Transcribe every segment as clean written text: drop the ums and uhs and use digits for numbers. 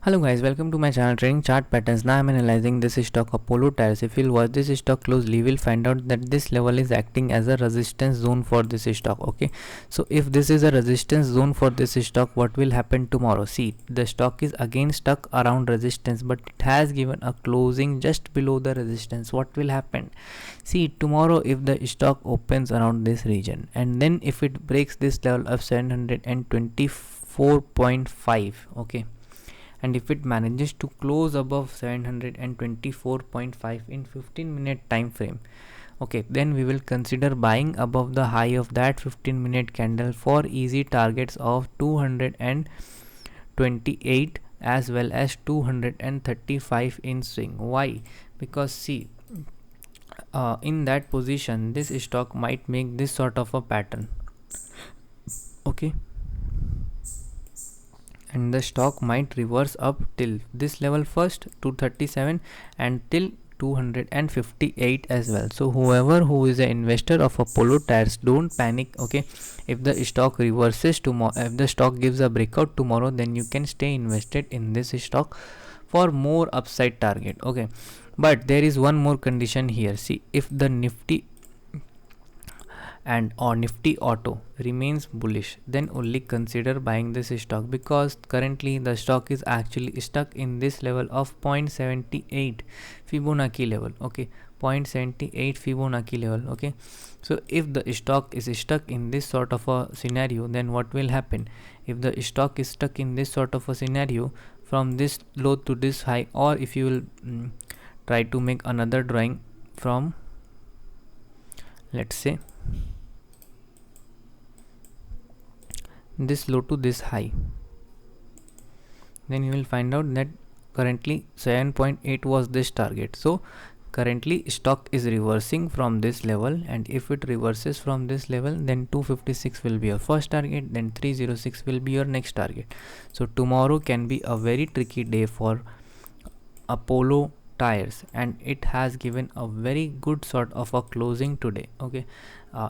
Hello guys, welcome to my channel Trading Chart Patterns. Now I am analyzing this stock Apollo Tyres. If you'll watch this stock closely, you will find out that this level is acting as a resistance zone for this stock. Okay, so if this is a resistance zone for this stock, what will happen tomorrow? See, the stock is again stuck around resistance, but it has given a closing just below the resistance. What will happen? See, tomorrow if the stock opens around this region and then if it breaks this level of 724.5, okay, and if it manages to close above 724.5 in 15-minute time frame, okay, then we will consider buying above the high of that 15-minute candle for easy targets of 228 as well as 235 in swing. Why? Because see, in that position this stock might make this sort of a pattern, okay, and the stock might reverse up till this level first, 237, and till 258 as well. So whoever who is an investor of Apollo Tyres, don't panic, okay. If the stock reverses tomorrow, if the stock gives a breakout tomorrow, then you can stay invested in this stock for more upside target, okay. But there is one more condition here. See, if the Nifty and or Nifty Auto remains bullish, then only consider buying this stock, because currently the stock is actually stuck in this level of 0.78 Fibonacci level, okay, 0.78 Fibonacci level, okay. So if the stock is stuck in this sort of a scenario, then what will happen? If the stock is stuck in this sort of a scenario from this low to this high, or if you will try to make another drawing from, let's say, this low to this high, then you will find out that currently 7.8 was this target. So currently stock is reversing from this level, and if it reverses from this level, then 256 will be your first target, then 306 will be your next target. So tomorrow can be a very tricky day for Apollo Tyres, and it has given a very good sort of a closing today, okay.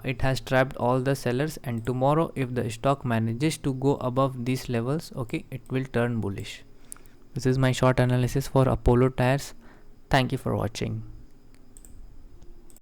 It has trapped all the sellers, and tomorrow if the stock manages to go above these levels, okay, it will turn bullish. This is my short analysis for Apollo Tyres. Thank you for watching.